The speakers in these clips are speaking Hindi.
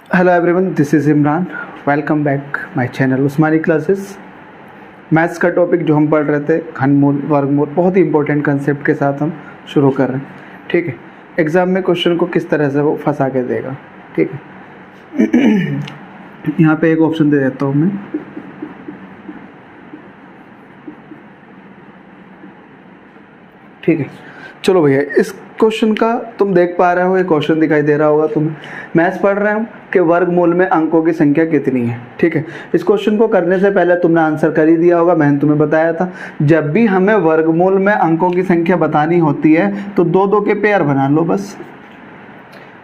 Hello everyone, this is Imran. Welcome back my channel Usmani classes. Maths का टॉपिक जो हम पढ़ रहे थे घनमूल वर्गमूल, बहुत ही इंपॉर्टेंट कंसेप्ट के साथ हम शुरू कर रहे हैं। ठीक है, एग्ज़ाम में क्वेश्चन को किस तरह से वो फंसा के देगा। ठीक है, यहाँ पे एक ऑप्शन दे देता हूँ मैं। ठीक है, चलो भैया, इस क्वेश्चन का तुम देख पा रहे हो, ये क्वेश्चन दिखाई दे रहा होगा तुम्हें। मैथ्स पढ़ रहे हो कि वर्गमूल में अंकों की संख्या कितनी है। ठीक है, इस क्वेश्चन को करने से पहले तुमने आंसर कर ही दिया होगा। मैंने तुम्हें बताया था जब भी हमें वर्गमूल में अंकों की संख्या बतानी होती है तो दो दो के पेयर बना लो। बस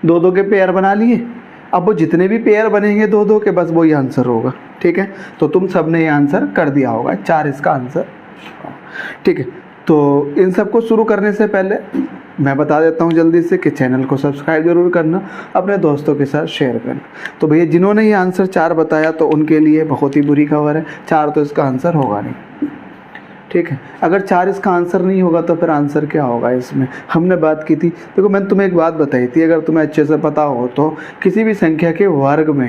दो दो के पेयर बना लिए। अब वो जितने भी पेयर बनेंगे दो दो के, बस वही आंसर होगा। ठीक है, तो तुम सबने ये आंसर कर दिया होगा, 4 इसका आंसर। ठीक है, तो इन सबको शुरू करने से पहले मैं बता देता हूँ जल्दी से कि चैनल को सब्सक्राइब जरूर करना, अपने दोस्तों के साथ शेयर करना। तो भैया जिन्होंने ये आंसर 4 बताया तो उनके लिए बहुत ही बुरी खबर है, 4 तो इसका आंसर होगा नहीं। ठीक है, अगर 4 इसका आंसर नहीं होगा तो फिर आंसर क्या होगा इसमें। हमने बात की थी, देखो मैंने तुम्हें एक बात बताई थी, अगर तुम्हें अच्छे से पता हो तो किसी भी संख्या के वर्ग में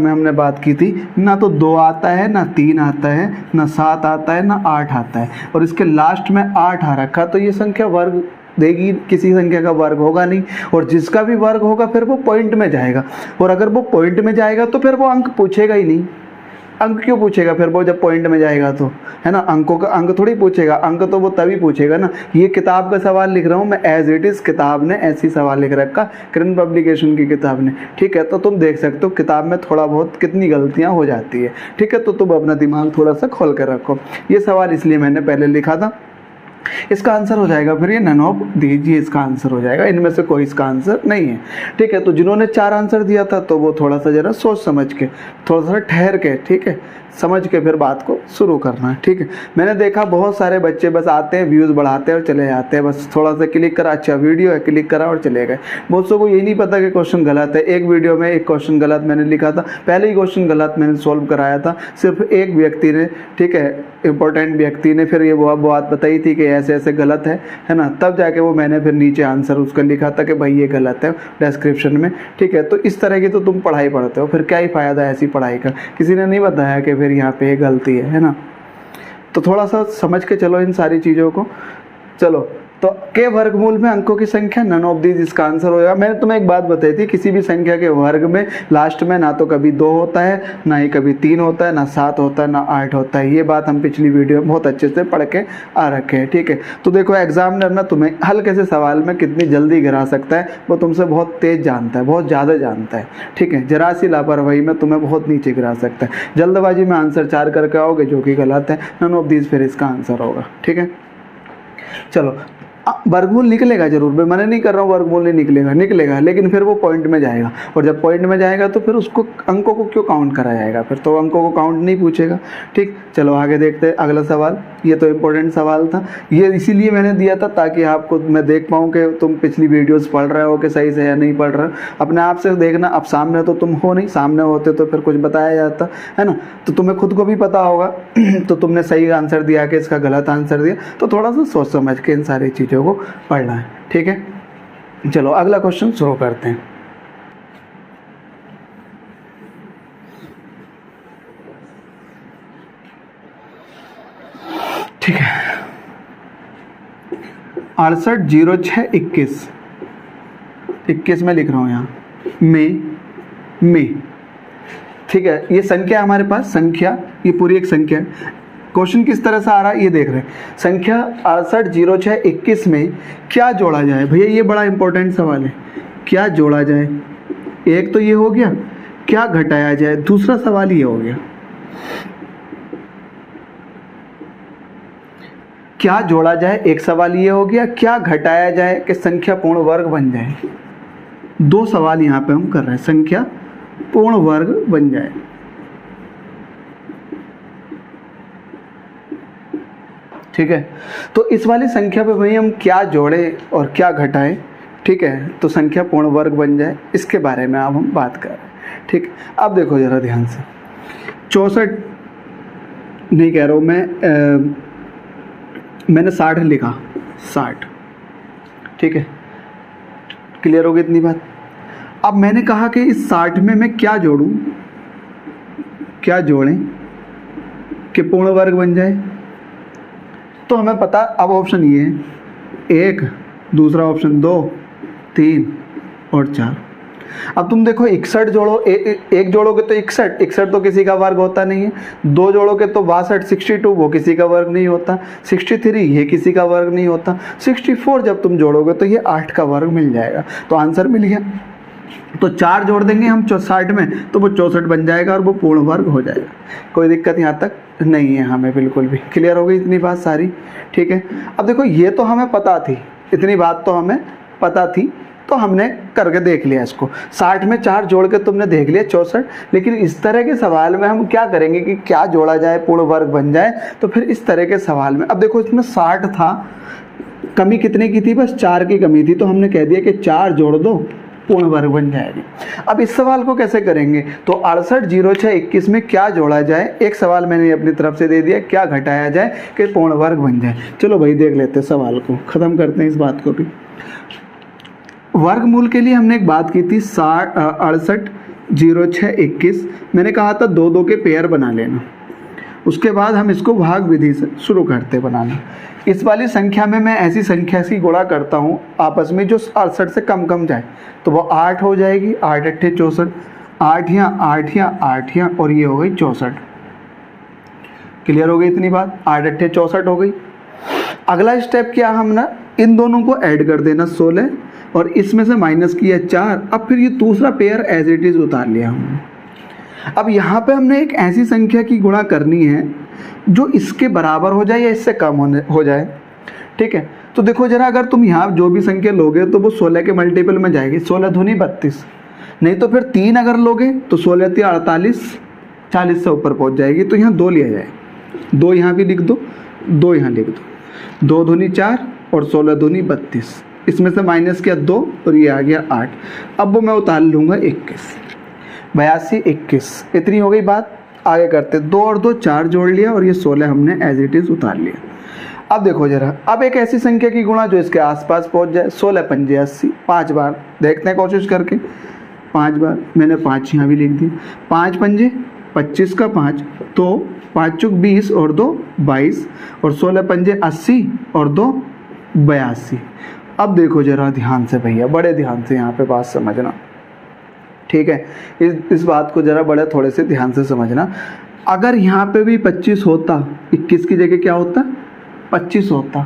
हमने बात की थी, ना तो 2 आता है, ना 3 आता है, ना 7 आता है, ना 8 आता है, और इसके लास्ट में 8 आ रखा, तो ये संख्या वर्ग देगी, किसी संख्या का वर्ग होगा नहीं। और जिसका भी वर्ग होगा फिर वो पॉइंट में जाएगा, और अगर वो पॉइंट में जाएगा तो फिर वो अंक पूछेगा ही नहीं। अंक क्यों पूछेगा फिर वो, जब पॉइंट में जाएगा तो, है ना। अंकों का अंक थोड़ी पूछेगा, अंक तो वो तभी पूछेगा ना। ये किताब का सवाल लिख रहा हूँ मैं, एज इट इज़ किताब ने ऐसी सवाल लिख रखा, किरण पब्लिकेशन की किताब ने। ठीक है, तो तुम देख सकते हो किताब में थोड़ा बहुत कितनी गलतियाँ हो जाती है। ठीक है, तो तुम अपना दिमाग थोड़ा सा खोल कर रखो। ये सवाल इसलिए मैंने पहले लिखा था। इसका आंसर हो जाएगा फिर ये नन ऑफ दीज, ये इसका आंसर हो जाएगा, इनमें से कोई इसका आंसर नहीं है। ठीक है, तो जिन्होंने 4 आंसर दिया था तो वो थोड़ा सा जरा सोच समझ के, थोड़ा सा ठहर के, ठीक है, समझ के फिर बात को शुरू करना है। ठीक है, मैंने देखा बहुत सारे बच्चे बस आते हैं, व्यूज़ बढ़ाते हैं और चले जाते हैं, बस थोड़ा सा क्लिक करा, अच्छा वीडियो है, क्लिक करा और चले गए। बहुत सौ को यही नहीं पता कि क्वेश्चन गलत है। एक वीडियो में एक क्वेश्चन गलत मैंने लिखा था, पहले ही क्वेश्चन गलत मैंने सॉल्व कराया था, सिर्फ एक व्यक्ति ने, ठीक है, इंपॉर्टेंट व्यक्ति ने फिर ये वो बात बताई थी कि ऐसे ऐसे गलत है ना, तब जाके वो मैंने फिर नीचे आंसर उसका लिखा था कि भाई ये गलत है डिस्क्रिप्शन में। ठीक है, तो इस तरह की तो तुम पढ़ाई पढ़ते हो, फिर क्या ही फ़ायदा है ऐसी पढ़ाई का। किसी ने नहीं बताया कि फिर यहाँ पे गलती है ना। तो थोड़ा सा समझ के चलो इन सारी चीज़ों को। चलो, तो के वर्गमूल में अंकों की संख्या नन ऑफ दीज इसका आंसर होगा। मैंने तुम्हें एक बात बताई थी, किसी भी संख्या के वर्ग में लास्ट में ना तो कभी 2 होता है, ना ही कभी 3 होता है, ना 7 होता है, ना 8 होता है। ये बात हम पिछली वीडियो में बहुत अच्छे से पढ़ के आ रखे हैं। ठीक है, तो देखो एग्जामिनर ना तुम्हें हल्के से सवाल में कितनी जल्दी गिरा सकता है, वो तुमसे बहुत तेज जानता है, बहुत ज़्यादा जानता है। ठीक है, जरा सी लापरवाही में तुम्हें बहुत नीचे गिरा सकता है। जल्दबाजी में आंसर 4 करके आओगे जो कि गलत है, नन ऑफ दीज फिर इसका आंसर होगा। ठीक है, चलो, वर्गमूल निकलेगा जरूर, मैं मना नहीं कर रहा हूँ, वर्गमूल नहीं निकलेगा, लेकिन फिर वो पॉइंट में जाएगा, और जब पॉइंट में जाएगा तो फिर उसको अंकों को क्यों काउंट करा जाएगा, फिर तो अंकों को काउंट नहीं पूछेगा। ठीक, चलो आगे देखते हैं अगला सवाल। ये तो इम्पोर्टेंट सवाल था, ये इसीलिए मैंने दिया था ताकि आपको मैं देख पाऊँ कि तुम पिछली वीडियोज़ पढ़ रहे हो कि सही से या नहीं पढ़ रहे हो। अपने आप से देखना, अब सामने तो तुम हो नहीं, सामने होते तो फिर कुछ बताया जाता, है ना। तो तुम्हें खुद को भी पता होगा तो तुमने सही आंसर दिया कि इसका गलत आंसर दिया, तो थोड़ा सा सोच समझ के इन सारी चीज़ों को पढ़ना है। ठीक है, चलो अगला क्वेश्चन शुरू करते हैं। ठीक है, 68 06 21 21 में लिख रहा हूं यहां में। ठीक है, ये संख्या हमारे पास, संख्या ये पूरी एक संख्या है। क्वेश्चन किस तरह से आ रहा है ये देख रहे हैं। संख्या 68 06 21 में क्या जोड़ा जाए। भैया ये बड़ा इंपॉर्टेंट सवाल है, क्या जोड़ा जाए। एक तो ये हो गया, क्या घटाया जाए, दूसरा सवाल ये हो गया, क्या जोड़ा जाए। एक सवाल ये हो गया, क्या घटाया जाए कि संख्या पूर्ण वर्ग बन जाए। 2 सवाल यहाँ पे हम कर रहे हैं, संख्या पूर्ण वर्ग बन जाए। ठीक है, तो इस वाली संख्या पे भाई हम क्या जोड़े और क्या घटाएं। ठीक है, तो संख्या पूर्ण वर्ग बन जाए, इसके बारे में अब हम बात कर रहे हैं। ठीक, अब देखो जरा ध्यान से, 64 नहीं कह रहा हूँ मैं, मैंने 60 लिखा, 60। ठीक है, क्लियर होगी इतनी बात। अब मैंने कहा कि इस 60 में मैं क्या जोड़ूं, क्या जोड़ें कि पूर्ण वर्ग बन जाए। तो हमें पता, अब ऑप्शन ये है 1, दूसरा ऑप्शन 2, 3 और 4। अब तुम देखो 61 जोड़ो, एक जोड़ोगे तो 61 तो किसी का वर्ग होता नहीं है। 2 जोड़ोगे तो 62, 62 वो किसी का वर्ग नहीं होता। 63 ये किसी का वर्ग नहीं होता। 64 जब तुम जोड़ोगे तो ये 8 का वर्ग मिल जाएगा। तो आंसर मिल गया। तो 4 जोड़ देंगे हम 60 में तो वो 64 बन जाएगा और वो पूर्ण वर्ग हो जाएगा। कोई दिक्कत यहाँ तक नहीं है हमें, बिल्कुल भी। क्लियर हो गई इतनी बात सारी? ठीक है। अब देखो ये तो हमें पता थी, इतनी बात तो हमें पता थी, तो हमने करके देख लिया इसको। 60 में 4 जोड़ के तुमने देख लिया 64। लेकिन इस तरह के सवाल में हम क्या करेंगे कि क्या जोड़ा जाए पूर्ण वर्ग बन जाए। तो फिर इस तरह के सवाल में, अब देखो इसमें 60 था, कमी कितने की थी? बस 4 की कमी थी। तो हमने कह दिया कि 4 जोड़ दो पूर्ण वर्ग बन जाएगी। अब इस सवाल को कैसे करेंगे? तो 68, 06, 21 में क्या जोड़ा जाए। एक सवाल मैंने अपनी तरफ से दे दिया, क्या घटाया जाए कि पूर्ण वर्ग बन जाए। चलो भाई देख लेते हैं सवाल को, खत्म करते हैं इस बात को भी। वर्गमूल के लिए हमने एक बात की थी 68, 06, 21। मैंने कहा था 2 2 के पेयर बना लेना। उसके बाद हम इसको भाग विधि से शुरू करते बनाना। इस वाली संख्या में मैं ऐसी संख्या से गुणा करता हूँ आपस में जो 68 से कम जाए, तो वो 8 हो जाएगी। 8 अट्ठे 64, 8 यहाँ 8 यहाँ 8 यहाँ, और ये हो गई 64। क्लियर हो गई इतनी बात? 8 अट्ठे 64 हो गई। अगला स्टेप क्या, हम ना इन दोनों को ऐड कर देना 16, और इसमें से माइनस किया 4। अब फिर ये दूसरा पेयर एज इट इज उतार लिया हमने। अब यहाँ पे हमने एक ऐसी संख्या की गुणा करनी है जो इसके बराबर हो जाए या इससे कम हो जाए। ठीक है, तो देखो जरा, अगर तुम यहाँ जो भी संख्या लोगे तो वो 16 के मल्टीपल में जाएगी। 16 दूनी 32, नहीं तो फिर 3 अगर लोगे तो 16 3 48, 40 से ऊपर पहुँच जाएगी। तो यहाँ 2 लिया जाए, 2 यहाँ भी लिख दो, 2 यहाँ लिख दो। 2 दूनी 4 और 16 दूनी 32, इसमें से माइनस किया 2 और ये आ गया 8। अब वो मैं उतार लूँगा 21, 82, 21, इतनी हो गई बात। आगे करते 2 और 2 4 जोड़ लिया और ये 16 हमने एज इट इज़ उतार लिया। अब देखो जरा, अब एक ऐसी संख्या की गुणा जो इसके आसपास पहुंच जाए। 16 पंजे 80, 5 बार देखते हैं कोशिश करके। 5 बार, मैंने 5 यहाँ भी लिख दी। 5 पंजे 25 का 5, तो 5 चुक 20 और 2 22, और 16 पंजे 80 और 2 82। अब देखो जरा ध्यान से भैया, बड़े ध्यान से यहाँ पे बात समझना। ठीक है, इस बात को जरा बड़े थोड़े से ध्यान से समझना। अगर यहाँ पे भी 25 होता, 21 की जगह क्या होता? 25 होता।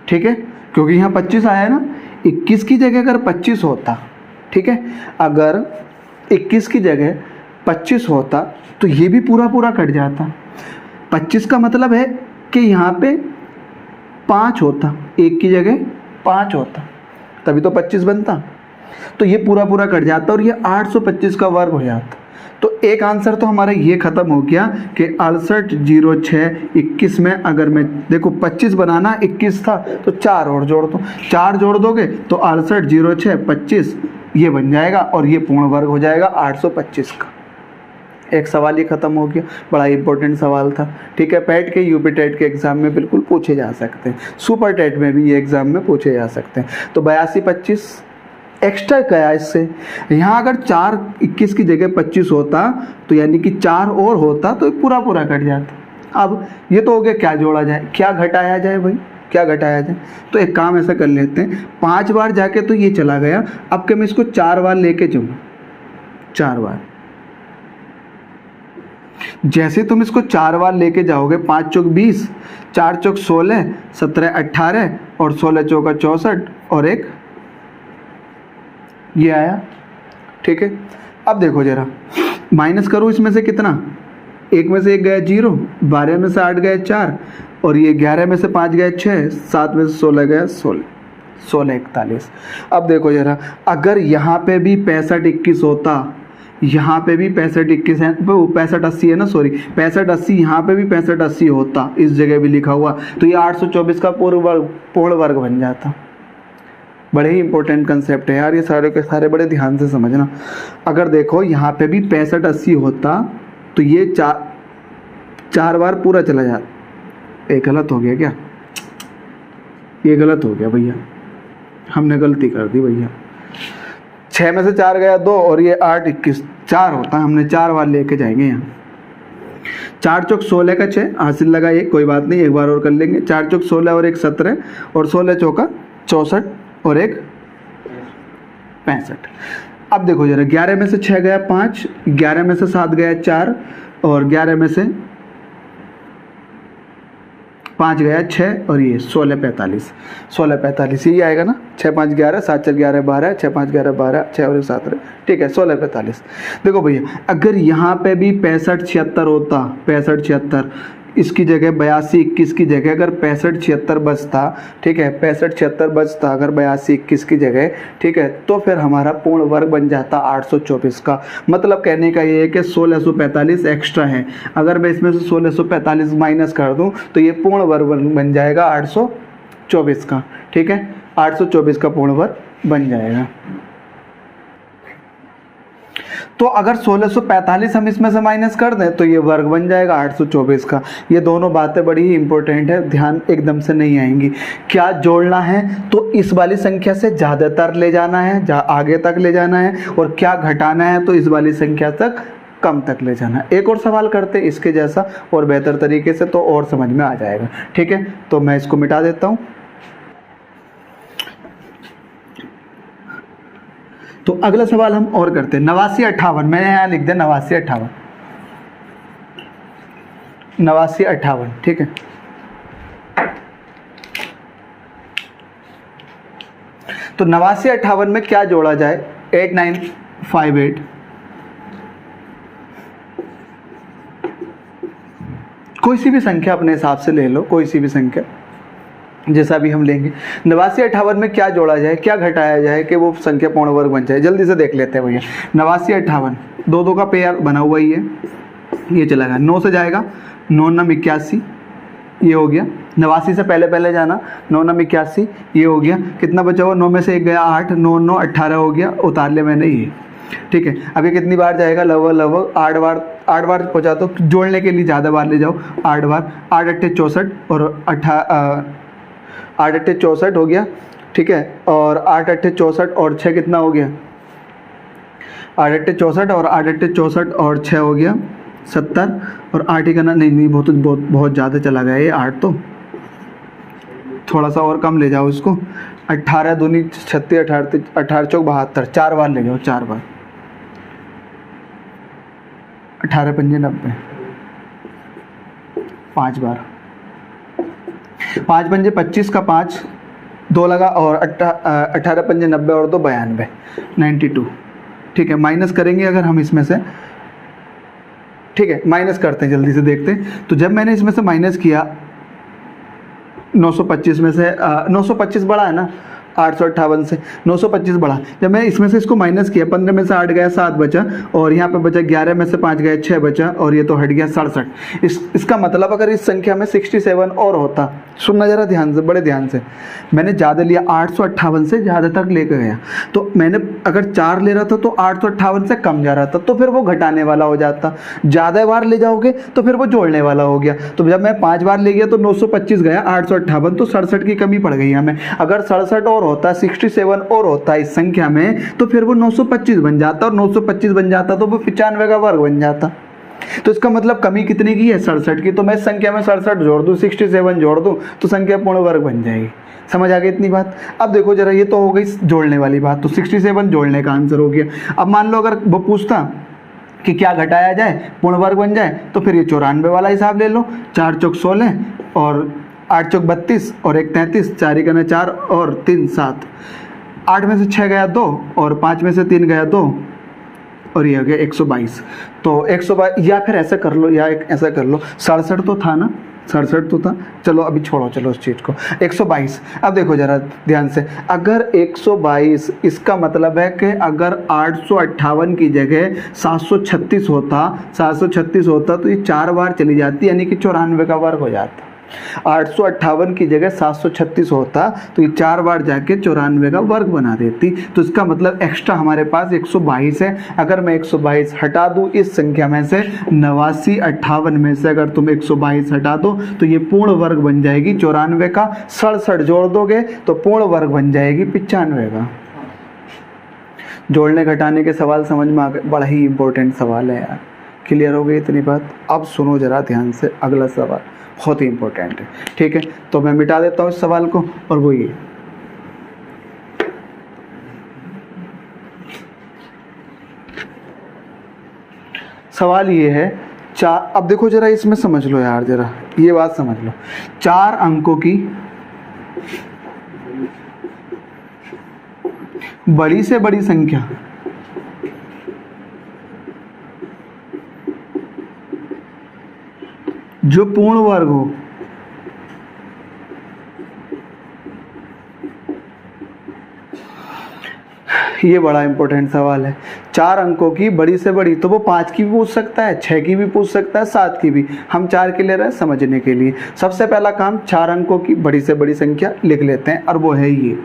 ठीक है, क्योंकि यहाँ 25 आया है ना। 21 की जगह अगर 25 होता, ठीक है, अगर 21 की जगह 25 होता तो ये भी पूरा पूरा कट जाता। 25 का मतलब है कि यहाँ पे 5 होता, 1 की जगह 5 होता, तभी तो 25 बनता। तो ये पूरा पूरा कट जाता और ये 825 का वर्ग हो जाता। तो एक आंसर तो हमारा ये खत्म हो गया कि 68, 06, 21 में अगर मैं देखो 25 बनाना 21 था तो 4 और जोड़ दो। 4 जोड़ दोगे तो 68, 06, 25 ये बन जाएगा और ये पूर्ण वर्ग हो जाएगा 825 का। एक सवाल ये खत्म हो गया। बड़ा इंपॉर्टेंट सवाल था। ठीक है, पैट के यूपी टेट के एग्जाम में बिल्कुल पूछे जा सकते हैं, सुपर टेट में भी ये एग्जाम में पूछे जा सकते हैं। तो 82, 25 एक्स्ट्रा क्या इससे, यहाँ अगर 4 21 की जगह 25 होता तो यानी कि 4 और होता तो पूरा पूरा कट जाता। अब ये तो हो गया क्या जोड़ा जाए, क्या घटाया जाए भाई, क्या घटाया जाए। तो एक काम ऐसा कर लेते हैं, 5 बार जाके तो ये चला गया। अब कि मैं इसको 4 बार लेके जाऊँ, 4 बार, जैसे तुम इसको 4 बार लेके जाओगे, 5 चौक 20, 4 चौक 16, 17 18 और 16 चौका 64 और एक ये आया। ठीक है, अब देखो जरा माइनस करो, इसमें से कितना, 1 में से 1 गया 0, 12 में से 8 गए 4 और ये 11 में से 5 गए 6, 7 में से 16 गया 16, 16 41। अब देखो जरा, अगर यहाँ पे भी 65 21 होता, यहाँ पे भी 65 21 है, 65 80 है ना, सॉरी 65 80, यहाँ पे भी 65 80 होता, इस जगह भी लिखा हुआ, तो ये 824 का पूर्ण वर्ग बन जाता। बड़े ही इंपॉर्टेंट कंसेप्ट है यार, ये सारे के सारे बड़े ध्यान से समझना। अगर देखो यहाँ पे भी 65 80 होता तो ये 4 बार पूरा चला जाता। ये गलत हो गया क्या, ये गलत हो गया भैया, हमने गलती कर दी भैया। 6 में से 4 गया 2 और ये 8 21 4 होता है, हमने 4 बार लेके जाएंगे यहाँ। 4 चौक 16 का 6 हासिल लगा, ये कोई बात नहीं, एक बार और कर लेंगे। 4 चौक 16 और 1 17 और 16 चौका 64 और 1 65। अब देखो जरा, 11 में से 6 गया 5, 11 में से 7 गया 4 और 11 में से 5 गया 6 और ये 16 45, 16 45 यही आएगा ना। 6 5 11, 7 4 11 12, 6 5 11 12, 6 और 1 7, ठीक है 16 45। देखो भैया, अगर यहाँ पे भी 65 76 होता, 65 76 इसकी जगह 82 21 की जगह अगर 65 76 बचता, ठीक है 65 76 बचता अगर 82 21 की जगह, ठीक है, तो फिर हमारा पूर्ण वर्ग बन जाता 824 का। मतलब कहने का ये है कि 1645 एक्स्ट्रा है, अगर मैं इसमें से 1645 माइनस कर दूं तो ये पूर्ण वर्ग बन जाएगा 824 का, ठीक है 824 का पूर्ण वर्ग बन जाएगा। तो अगर 1645 हम इसमें से माइनस कर दें तो ये वर्ग बन जाएगा 824 का। ये दोनों बातें बड़ी ही इंपॉर्टेंट है, ध्यान एकदम से नहीं आएंगी। क्या जोड़ना है तो इस वाली संख्या से ज़्यादातर ले जाना है, आगे तक ले जाना है, और क्या घटाना है तो इस वाली संख्या तक कम तक ले जाना। एक और सवाल करते इसके जैसा और बेहतर तरीके से, तो और समझ में आ जाएगा, ठीक है। तो मैं इसको मिटा देता हूँ। तो अगला सवाल हम और करते हैं 89 58। मैं यहाँ लिख दे 89 58, 89 58, ठीक है। तो 89 58 में क्या जोड़ा जाए? 8958, कोई सी भी संख्या अपने हिसाब से ले लो, कोई सी भी संख्या जैसा भी हम लेंगे। 89 58 में क्या जोड़ा जाए, क्या घटाया जाए कि वो संख्या पूर्ण वर्ग बन जाए? जल्दी से देख लेते हैं भैया। 89 58 दो दो का पेयर बना हुआ ही है, ये चला गया 9 से जाएगा, 9 9 81 ये हो गया। 89 से पहले पहले जाना, 9 9 81 ये हो गया। कितना बचा हुआ? 9 में से 1 गया 8, 9 9 18 हो गया, उतार ले मैंने ये, ठीक है। अब ये कितनी बार जाएगा? लगभग 8 बार पहुँचा, तो जोड़ने के लिए ज़्यादा बार ले जाओ, 8 बार। 8 8 64 और 8 8 64 हो गया, ठीक है। और 8 8 64 और 6 कितना हो गया? 8 8 64 और 8 8 64 और 6 हो गया 70, और 8 ही करना नहीं, बहुत ज़्यादा चला गया ये 8, तो थोड़ा सा और कम ले जाओ इसको। 18 दूनी 36, 18 चौक 72, 4 बार ले जाओ, 4 बार। 18 पंजे 90, 5 बार। 5 पंजे 25 का 5, 2 लगा, और 18 पंजे 90 और 2 92, 92, ठीक है। माइनस करेंगे अगर हम इसमें से, ठीक है, माइनस करते हैं, जल्दी से देखते हैं। तो जब मैंने इसमें से माइनस किया 925 में से 925 बड़ा है ना 858 से, 925 बढ़ा। जब मैं इसमें से इसको माइनस किया, 15 में से 8 गया 7 बचा, और यहाँ पे बचा 11 में से 5 गया 6 बचा, और ये तो हट गया 67। इसका मतलब अगर इस संख्या में 67 और होता, सुनना जरा ध्यान से, बड़े ध्यान से, मैंने ज़्यादा लिया, 858 से ज़्यादा तक लेकर गया। तो मैंने अगर 4 ले रहा था तो 858 से कम जा रहा था, तो फिर वो घटाने वाला हो जाता। ज़्यादा बार ले जाओगे तो फिर वो जोड़ने वाला हो गया। तो जब मैं 5 बार ले गया तो 925 गया, 858, तो 67 की कमी पड़ गई हमें। अगर 67 और होता, 67 और होता इस संख्या में, तो फिर वो 925 बन जाता, और 925 बन जाता तो वो 95 का वर्ग बन जाता। तो इसका मतलब कमी कितने की है? 67 की। तो मैं इस संख्या में 67 जोड़ दूं, 67 जोड़ दूं, तो संख्या पूर्ण वर्ग बन जाएगी। समझ आ गई इतनी बात? अब देखो जरा, ये तो हो गई जोड़ने वाली बात, तो 67 जोड़ने का आंसर हो गया। अब मान लो अगर वो पूछता कि क्या घटाया जाए पूर्ण वर्ग बन जाए, तो फिर ये 94 वाला हिसाब ले लो। 4 चौक 16 और 8 चौक 32 और 1 33, 4 ही करना 4 और 3 7। 8 में से 6 गया 2 और 5 में से 3 गया 2, और ये हो गया 122। तो 122, या फिर ऐसा कर लो, या ऐसा कर लो, 67 तो था ना, 67 तो था, चलो अभी छोड़ो, चलो उस चीज़ को। 122। अब देखो जरा ध्यान से, अगर 122, इसका मतलब है कि अगर 858 की जगह 736 होता तो ये 4 बार चली जाती, यानी कि 94 का वर्ग हो जाता। 858 की जगह 736 होता तो ये 4 बार जाके 94 का वर्ग बना देती। तो इसका मतलब एक्स्ट्रा हमारे पास 122 है। अगर मैं 122 हटा दूं इस संख्या में से, 89 58 में से अगर तुम 122 हटा दो तो ये पूर्ण वर्ग बन जाएगी 94 का। 67 जोड़ दोगे तो पूर्ण वर्ग बन जाएगी 95 का। जोड़ने घटाने के सवाल समझ में आ गए, बड़ा ही इंपॉर्टेंट सवाल है यार। क्लियर हो गई इतनी बात? अब सुनो ज़रा ध्यान से, अगला सवाल बहुत ही इंपॉर्टेंट है, ठीक है? तो मैं मिटा देता हूँ इस सवाल को, और वो ये सवाल ये है, चार, अब देखो जरा इसमें समझ लो यार, जरा ये बात समझ लो, 4 अंकों की बड़ी से बड़ी संख्या जो पूर्ण वर्ग हो, ये बड़ा इंपॉर्टेंट सवाल है। 4 अंकों की बड़ी से बड़ी, तो वो 5 की भी पूछ सकता है, 6 की भी पूछ सकता है, 7 की भी। हम 4 के ले रहे हैं समझने के लिए। सबसे पहला काम, 4 अंकों की बड़ी से बड़ी संख्या लिख लेते हैं, और वो है ये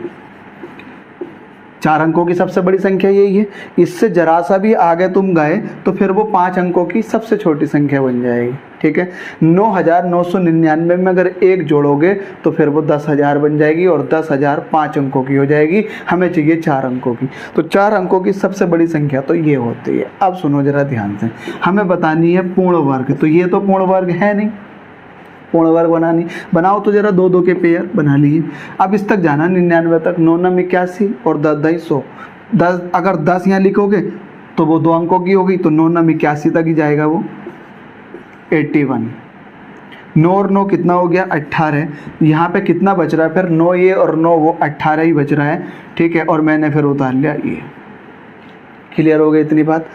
4 अंकों की सबसे बड़ी संख्या यही है। इससे जरा सा भी आगे तुम गए तो फिर वो 5 अंकों की सबसे छोटी संख्या बन जाएगी, ठीक है? 9,999 में अगर 1 जोड़ोगे तो फिर वो 10,000 बन जाएगी, और 10,000 5 अंकों की हो जाएगी। हमें चाहिए 4 अंकों की, तो 4 अंकों की सबसे बड़ी संख्या तो ये होती है। अब सुनो जरा ध्यान से, हमें बतानी है पूर्ण वर्ग, तो ये तो पूर्ण वर्ग है नहीं, पूर्ण वर्ग बनाओ तो जरा 2 2 के पेयर बना लिए। अब इस तक जाना 99 तक, 9 9 81 और 10 10 100। 10 अगर 10 यहाँ लिखोगे तो वो 2 अंकों की होगी, तो 9 9 81 तक ही जाएगा वो 81। 9 और 9 कितना हो गया? 18। यहाँ पे कितना बच रहा है फिर? 9 ये और 9 वो, 18 ही बच रहा है, ठीक है? और मैंने फिर उतार लिया ये। क्लियर हो गई इतनी बात?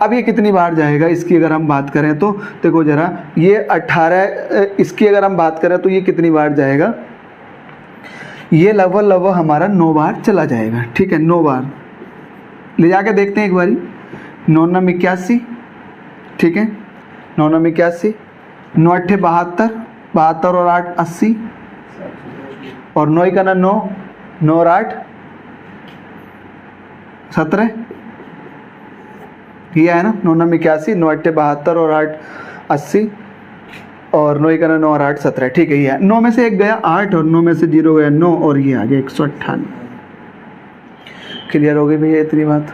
अब ये कितनी बार जाएगा इसकी अगर हम बात करें तो देखो जरा, ये 18, इसकी अगर हम बात करें तो ये कितनी बार जाएगा? ये लगभग हमारा 9 बार चला जाएगा, ठीक है? 9 बार ले जाके देखते हैं एक बारी। 9 9 81, ठीक है? 9 9 81, 9 8 72, 72 और 8 80, और 9 का 9, 9 और 8 17, ये है ना? 9 9 81, 9 8 72 और 8 80, और 9 का 9 और 8 17, ठीक है? ये है। 9 में से 1 गया 8, और 9 में से 0 गया 9, और ये आ गया 198। क्लियर हो गई भैया इतनी बात?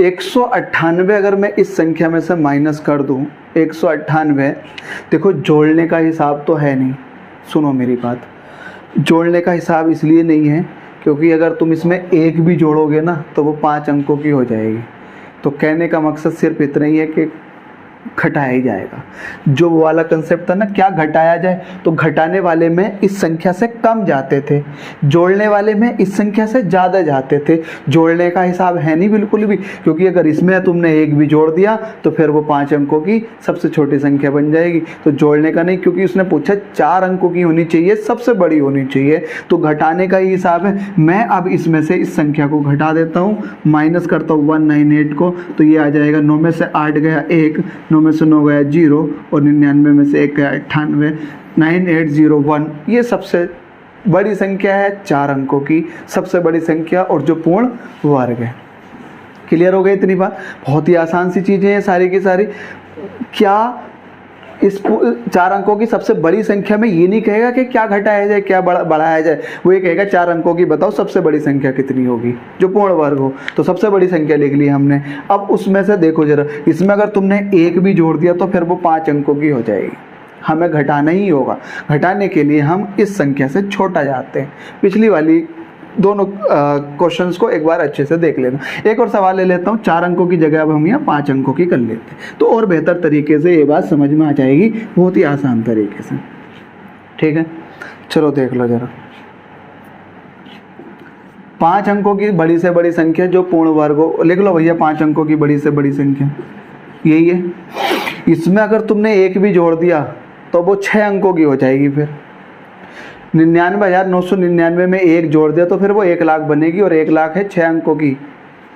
198 अगर मैं इस संख्या में से माइनस कर दूं, 198, देखो जोड़ने का हिसाब तो है नहीं, सुनो मेरी बात, जोड़ने का हिसाब इसलिए नहीं है क्योंकि अगर तुम इसमें 1 भी जोड़ोगे ना तो वो 5 अंकों की हो जाएगी। तो कहने का मकसद सिर्फ इतना ही है कि घटाया ही जाएगा। जो वो वाला कंसेप्ट था ना, क्या घटाया जाए, तो घटाने वाले में इस संख्या से कम जाते थे, जोड़ने वाले में इस संख्या से ज़्यादा जाते थे। जोड़ने का हिसाब है नहीं बिल्कुल भी, क्योंकि अगर इसमें तुमने 1 भी जोड़ दिया तो फिर वो 5 अंकों की सबसे छोटी संख्या बन जाएगी। तो जोड़ने का नहीं, क्योंकि उसने पूछा 4 अंकों की होनी चाहिए, सबसे बड़ी होनी चाहिए, तो घटाने का ही हिसाब है। मैं अब इसमें से इस संख्या को घटा देता हूँ, माइनस करता हूँ 198 को, तो ये आ जाएगा 9 में से 8 गया 1, 9 में से 9 गया 0, और 99 में से 1 गया 98, 9801। ये सबसे बड़ी संख्या है, 4 अंकों की सबसे बड़ी संख्या, और जो पूर्ण वर्ग है। क्लियर हो गई इतनी बात? बहुत ही आसान सी चीज़ें हैं सारी की सारी। क्या इस 4 अंकों की सबसे बड़ी संख्या में ये नहीं कहेगा कि क्या घटाया जाए क्या बढ़ाया जाए, वो ये कहेगा 4 अंकों की बताओ सबसे बड़ी संख्या कितनी होगी जो पूर्ण वर्ग हो। तो सबसे बड़ी संख्या लिख ली हमने। अब उसमें से देखो जरा, इसमें अगर तुमने 1 भी जोड़ दिया तो फिर वो 5 अंकों की हो जाएगी। हमें घटाना ही होगा, घटाने के लिए हम इस संख्या से छोटा जाते हैं। पिछली वाली दोनों क्वेश्चंस को एक बार अच्छे से देख लेना। एक और सवाल ले लेता हूँ, 4 अंकों की जगह अब हम यहाँ 5 अंकों की कर लेते हैं, तो और बेहतर तरीके से ये बात समझ में आ जाएगी, बहुत ही आसान तरीके से। ठीक है, चलो देख लो जरा। 5 अंकों की बड़ी से बड़ी संख्या जो पूर्ण वर्ग हो, लिख लो भैया 5 अंकों की बड़ी से बड़ी संख्या यही है। इसमें अगर तुमने 1 भी जोड़ दिया तो वो 6 अंकों की हो जाएगी। फिर 99,999 में 1 जोड़ दिया तो फिर वो 1 लाख बनेगी, और 1 लाख है 6 अंकों की,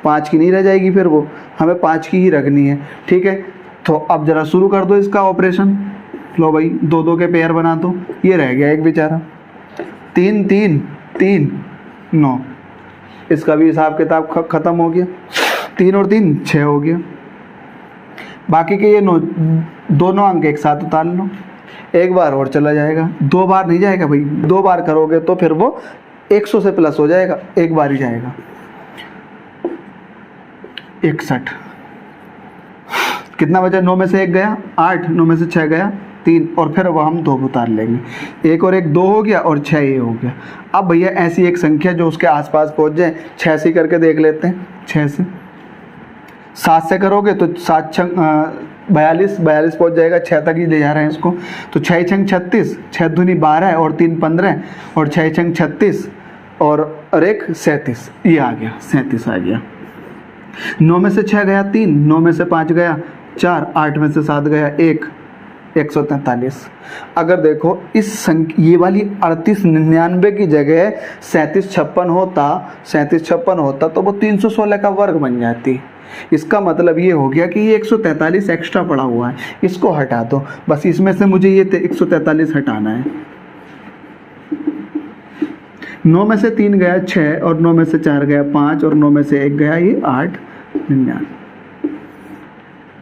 5 की नहीं रह जाएगी, फिर वो हमें 5 की ही रखनी है। ठीक है, तो अब जरा शुरू कर दो इसका ऑपरेशन। लो भाई 2 2 के पेयर बना दो, ये रह गया एक बेचारा, 3 3 3 9, इसका भी हिसाब किताब खत्म हो गया। 3 और 3 6 हो गया। बाकी के ये दोनों अंक एक साथ उतार लो, एक बार और चला जाएगा, 2 बार नहीं जाएगा भाई, 2 बार करोगे तो फिर वो 100 से प्लस हो जाएगा, एक बार ही जाएगा। 61। कितना बचा? 9 में से 1 गया 8, 9 में से 6 गया 3, और फिर अब हम 2 उतार लेंगे। 1 और 1 2 हो गया, और 6 ये हो गया। अब भैया ऐसी एक संख्या जो उसके आसपास पहुंच जाए, 6 से करके देख लेते हैं। 6 से 7 से करोगे तो 7 छंग 42 पहुंच जाएगा, 6 तक ही ले जा रहे हैं इसको। तो 6 छंग 36, 6 दूनी 12 और 3 15, और 6 छंग 36 और 1 37, ये आ गया 37 आ गया। 9 में से 6 गया 3, 9 में से 5 गया 4, 8 में से 7 गया 1, 143। अगर देखो इस ये वाली 3899 की जगह 3756 होता तो वो 316 का वर्ग बन जाती। इसका मतलब ये हो गया कि ये 143 एक्स्ट्रा पड़ा हुआ है, इसको हटा दो। बस इसमें से मुझे ये 143 हटाना है। 9 में से 3 गया 6, और 9 में से 4 गया 5, और 9 में से 1 गया ये 8,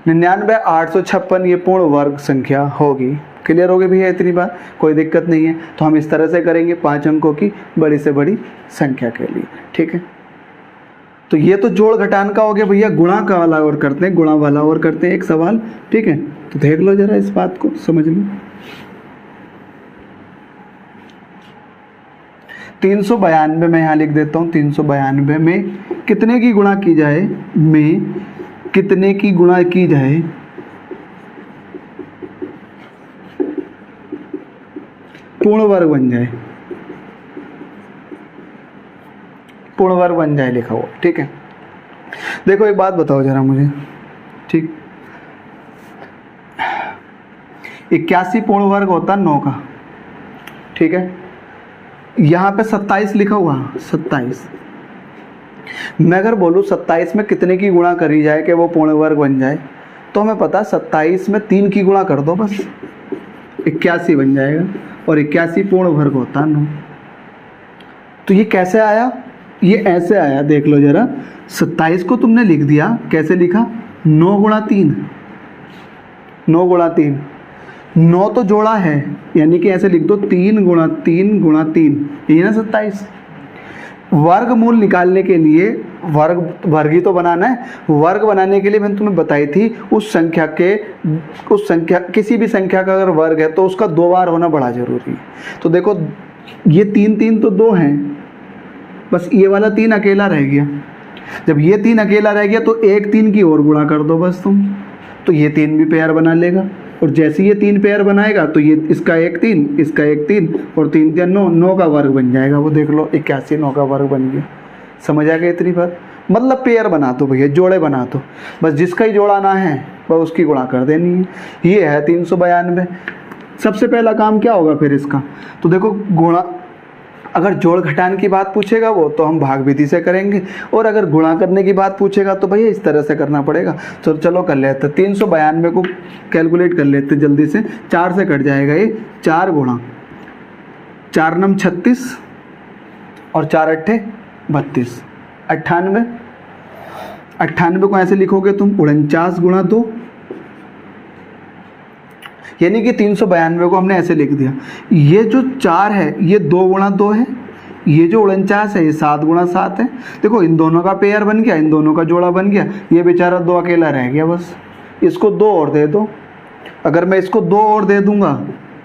99 856 ये पूर्ण वर्ग संख्या होगी। क्लियर हो गई भैया इतनी बात? कोई दिक्कत नहीं है। तो हम इस तरह से करेंगे 5 अंकों की बड़ी से बड़ी संख्या के लिए, ठीक है। तो ये तो जोड़ घटान का हो गया भैया। गुणा का वाला और करते हैं, गुणा वाला और करते हैं एक सवाल, ठीक है। तो देख लो जरा इस बात को, समझ लो। 392 में यहाँ लिख देता हूँ। 392 में कितने की गुणा की जाए, में कितने की गुणा की जाए पूर्ण वर्ग बन जाए, पूर्ण वर्ग बन जाए लिखा हुआ, ठीक है। देखो एक बात बताओ जरा मुझे, ठीक। 81 पूर्ण वर्ग होता 9 का, ठीक है। यहाँ पे 27 लिखा हुआ, 27। मैं अगर बोलूँ 27 में कितने की गुणा करी जाए कि वो पूर्ण वर्ग बन जाए, तो हमें पता 27 में 3 की गुणा कर दो बस, 81 बन जाएगा। और 81 पूर्ण वर्ग होता 9। तो ये कैसे आया? ये ऐसे आया, देख लो जरा। 27 को तुमने लिख दिया, कैसे लिखा? 9 गुणा 3, 9 गुणा 3। 9 तो जोड़ा है, यानी कि ऐसे लिख दो 3 गुणा 3 गुणा 3, यही ना 27। वर्गमूल निकालने के लिए वर्ग ही तो बनाना है। वर्ग बनाने के लिए मैंने तुम्हें बताई थी उस संख्या किसी भी संख्या का अगर वर्ग है तो उसका 2 बार होना बड़ा जरूरी है। तो देखो ये 3 तो 2 हैं, बस ये वाला 3 अकेला रह गया। जब ये 3 अकेला रह गया तो एक 3 की और गुणा कर दो बस तुम, तो ये 3 भी पेयर बना लेगा। और जैसे ये 3 पेयर बनाएगा तो ये इसका एक 3, इसका एक 3, और 3 3 9, 9 का वर्ग बन जाएगा। वो देख लो 81 9 का वर्ग बन गया। समझ आ गया इतनी बात? मतलब पेयर बना दो भैया, जोड़े बना दो, बस जिसका ही जोड़ाना है वह उसकी गुणा कर देनी है। ये है 392। सबसे पहला काम क्या होगा फिर इसका? तो देखो गुणा, अगर जोड़ घटान की बात पूछेगा वो तो हम भाग विधि से करेंगे, और अगर गुणा करने की बात पूछेगा तो भैया इस तरह से करना पड़ेगा। तो चलो कर लेते। 392 को कैलकुलेट कर लेते जल्दी से। 4 से कट जाएगा ये, 4 गुणा 4 9 36 और 4 8 32, 98। 98 को ऐसे लिखोगे तुम 49 गुणा 2, यानी कि 392 को हमने ऐसे लिख दिया। ये जो 4 है ये 2 गुणा 2 है, ये जो 49 है ये 7 गुणा 7 है। देखो इन दोनों का पेयर बन गया, इन दोनों का जोड़ा बन गया। ये बेचारा 2 अकेला रह गया, बस इसको 2 और दे दो। अगर मैं इसको 2 और दे दूंगा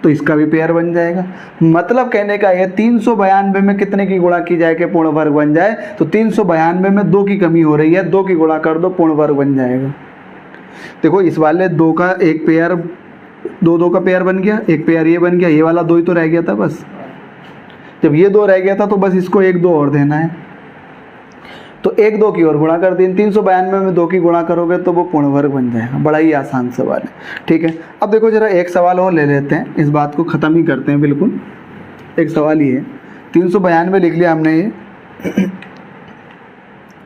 तो इसका भी पेयर बन जाएगा। मतलब कहने का ये 392 में कितने की गुणा की जाए कि पूर्ण वर्ग बन जाए? तो 392 में 2 की कमी हो रही है, 2 की गुणा कर दो, पूर्ण वर्ग बन जाएगा। देखो इस वाले 2 का एक पेयर, 2 का पेयर बन गया, एक पेयर ये बन गया, ये वाला 2 ही तो रह गया था बस। जब ये 2 रह गया था तो बस इसको 1 2 और देना है, तो 1 2 की और गुणा कर दी। 392 में 2 की गुणा करोगे तो वो पूर्ण वर्ग बन जाएगा। बड़ा ही आसान सवाल है, ठीक है। अब देखो जरा एक सवाल और ले लेते हैं, इस बात को ख़त्म ही करते हैं बिल्कुल। एक सवाल ये है, 392 लिख लिया हमने, ये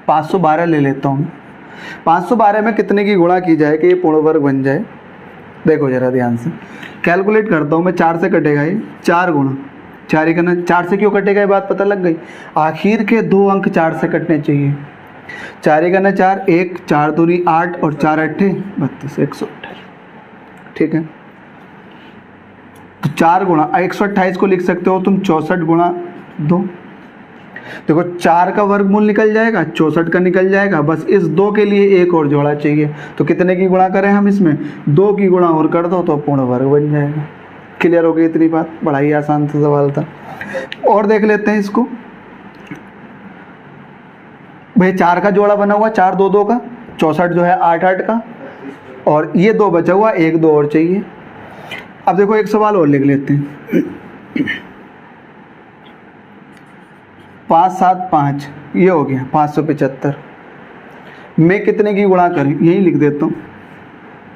512 ले लेता हूँ। 512 में कितने की गुणा की जाए कि ये पूर्ण वर्ग बन जाए? देखो जरा ध्यान से कैलकुलेट करता हूँ मैं। 4 से कटेगा ये, 4 गुणा 4 ही करना। 4 से क्यों कटेगा ये बात पता लग गई। आखिर के 2 अंक 4 से कटने चाहिए। 4 ही करना 4, 1 4 दूनी 8 और 4 8 32, 128, ठीक है। तो 4 गुणा 128 को लिख सकते हो तुम 64 गुणा 2, देखो 4 का वर्गमूल निकल जाएगा, 64 का निकल जाएगा, बस इस 2 के लिए एक और जोड़ा चाहिए। तो कितने की गुणा करें हम इसमें, 2 की गुणा और कर दो तो पूर्ण वर्ग बन जाएगा। क्लियर हो गई इतनी बात, बड़ा ही आसान सा सवाल था। और देख लेते हैं इसको भाई, 4 का जोड़ा बना हुआ, 4 2 2 का, 64 जो है 8 8 का, और ये 2 बचा हुआ, 1 2 और चाहिए। अब देखो एक सवाल और लिख लेते हैं, 5 7 5, ये हो गया 575 में कितने की गुणा करें, यही लिख देता हूँ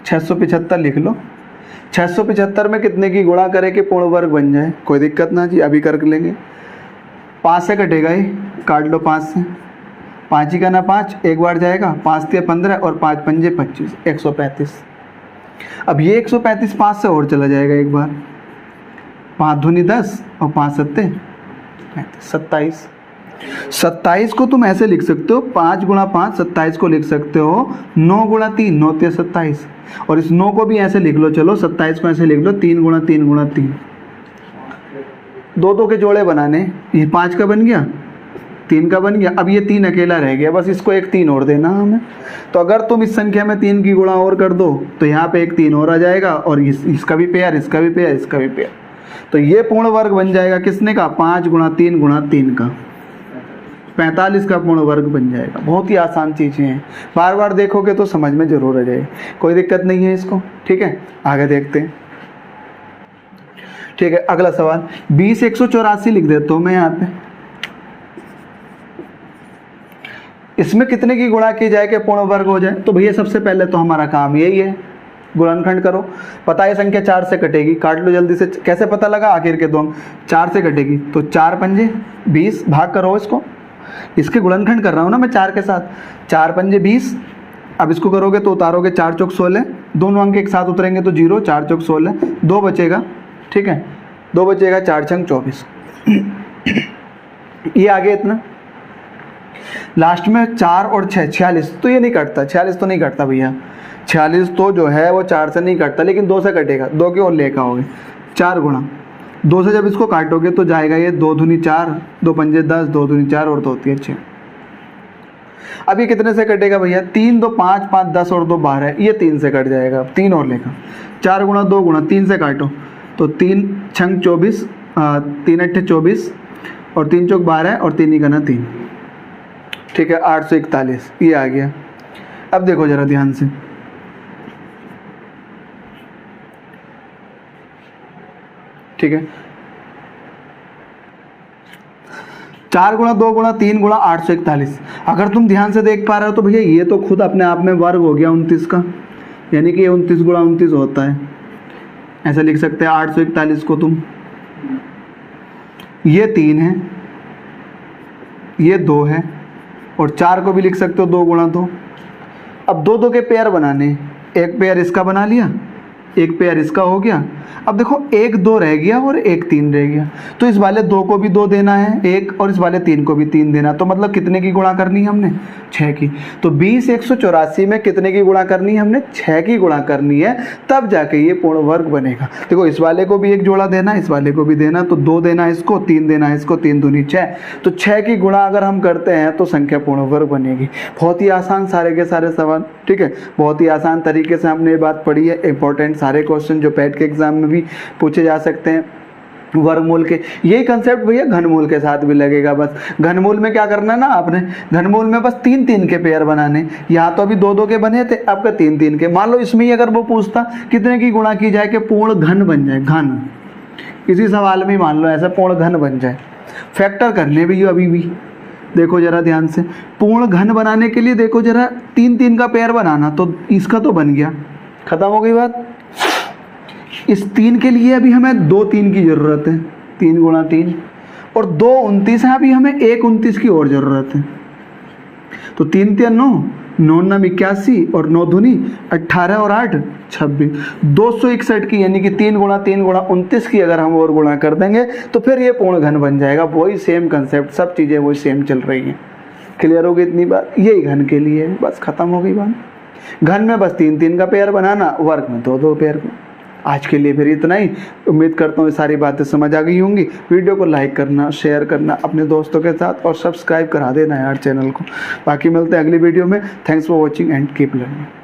675 लिख लो। 675 में कितने की गुणा करें कि पूर्ण वर्ग बन जाए, कोई दिक्कत ना जी, अभी कर लेंगे। 5 से कटेगा ये, काट लो 5 से, 5 ही का ना 5, एक बार जाएगा, 5 3 15 और 5 पंजे 25, 135। अब ये 135 5 से और चला जाएगा एक बार, 5 दूनी 10 और 5 सत्ते 27। 27 को तुम ऐसे लिख सकते हो, 5 गुणा 5, 27 को लिख सकते हो 9 गुणा 3, 9 3 27, और इस 9 को भी ऐसे लिख लो, चलो 27 को ऐसे लिख लो 3 गुणा 3 गुणा 3। 2 2 के जोड़े बनाने, ये 5 का बन गया, 3 का बन गया, अब ये 3 अकेला रह गया, बस इसको एक 3 और देना हमें। तो अगर तुम इस संख्या में 3 की गुणा और कर दो तो यहाँ पे एक 3 और आ जाएगा, और इसका भी पेयर, इसका भी पेयर, इसका भी पेयर, तो ये पूर्ण वर्ग बन जाएगा किसने का, 5 गुणा 3 गुणा 3 का, 45 का पूर्ण वर्ग बन जाएगा। बहुत ही आसान चीज़ें हैं, बार बार देखोगे तो समझ में जरूर आ जाएगी, कोई दिक्कत नहीं है इसको। ठीक है, आगे देखते हैं। ठीक है, अगला सवाल 20 184 लिख देता हूँ मैं यहाँ पे। इसमें कितने की गुणा की जाए कि पूर्ण वर्ग हो जाए, तो भैया सबसे पहले तो हमारा काम यही है, गुणनखंड करो। पता है संख्या 4 से कटेगी, काट लो जल्दी से। कैसे पता लगा, आखिर के दो अंक 4 से कटेगी, तो 4 पंजे 20, भाग करो इसको, इसके गुणनखंड कर रहा हूँ ना मैं 4 के साथ, 4 पंजे 20। अब इसको करोगे तो उतारोगे 4 चौक 16, दोनों अंक एक साथ उतरेंगे तो 0, 4 चौक 16, 2 बचेगा। ठीक है, 2 बचेगा, 4 छंग 24, ये आगे इतना। लास्ट में 4 और 6 46, तो ये नहीं कटता, 46 तो नहीं कटता भैया, 46 तो जो है वो 4 से नहीं कटता, लेकिन 2 से कटेगा, 2 के और लेकर आओगे, 4 गुणा 2 से जब इसको काटोगे तो जाएगा ये 2 दूनी 4, 2 पंजे 10, 2 दूनी 4 और 2 होती 6। अब ये कितने से कटेगा भैया, 3 2 5 5 10 और 2 12, ये 3 से कट जाएगा, 3 और लेगा, 4 गुणा 2 गुणा 3 से काटो तो 3 छंग 24, 3 अट्ठे 24 और 3 चौक 12 और 3 ही गना 3। ठीक है, 841 ये आ गया। अब देखो जरा ध्यान से, ठीक है, 4 गुणा 2 गुणा 3 गुणा 841। अगर तुम ध्यान से देख पा रहे हो तो भैया ये तो खुद अपने आप में वर्ग हो गया 29 का, यानी कि ये 29 गुणा 29 होता है, ऐसा लिख सकते हैं 841 को तुम। ये 3 है, ये 2 है, और 4 को भी लिख सकते हो 2 गुणा 2। अब 2 2 के पेयर बनाने, एक पेयर इसका बना लिया, एक पेयर इसका हो गया। अब देखो 1 2 रह गया और 1 3 रह गया, तो इस वाले 2 को भी 2 देना है 1, और इस वाले 3 को भी 3 देना, तो मतलब कितने की गुणा करनी है हमने, 6 की। तो 20 184 में कितने की गुणा करनी है हमने, 6 की गुणा करनी है, तब जाके ये पूर्ण वर्ग बनेगा। देखो इस वाले को भी एक जोड़ा देना, इस वाले को भी देना, तो 2 देना इसको, 3 देना इसको, 3 दूनी 6, तो 6 की गुणा अगर हम करते हैं तो संख्या पूर्ण वर्ग बनेगी। बहुत ही आसान सारे के सारे सवाल, ठीक है, बहुत ही आसान तरीके से हमने ये बात पढ़ी है। इंपॉर्टेंट सारे क्वेश्चन जो पैट के एग्जाम में भी पूछे जा सकते हैं, वर्गमूल के, यही कंसेप्ट भैया घनमूल के साथ भी लगेगा। बस घनमूल में क्या करना है ना आपने, घनमूल में बस 3 3 के पेयर बनाने, यहाँ तो अभी 2 2 के बने थे, अब का 3 3 के। मान लो इसमें ही अगर वो पूछता कितने की गुणा की जाए कि पूर्ण घन बन जाए, घन, इसी सवाल में मान लो ऐसा पूर्ण घन बन जाए, फैक्टर करने भी अभी भी देखो जरा ध्यान से, पूर्ण घन बनाने के लिए देखो जरा 3 3 का पेयर बनाना, तो इसका तो बन गया, खत्म हो गई बात। इस 3 के लिए अभी हमें 2 3 की ज़रूरत है, 3 गुणा 3, और 2 29 है, अभी हमें 1 29 की और ज़रूरत है। तो 3 3 9, 9 9 81 और 9 दूनी 18 और 8 26, 261 की, यानी कि 3 गुणा 29 की अगर हम और गुणा कर देंगे तो फिर ये पूर्ण घन बन जाएगा। वही सेम कंसेप्ट, सब चीज़ें वही सेम चल रही हैं। क्लियर हो गई इतनी बात, यही घन के लिए है, बस खत्म हो गई बात। घन में बस 3 3 का पेयर बनाना, वर्ग में 2 2 पेयर को। आज के लिए फिर इतना ही। उम्मीद करता हूँ ये सारी बातें समझ आ गई होंगी। वीडियो को लाइक करना, शेयर करना अपने दोस्तों के साथ और सब्सक्राइब करा देना यार चैनल को। बाकी मिलते हैं अगली वीडियो में। Thanks for watching and keep learning.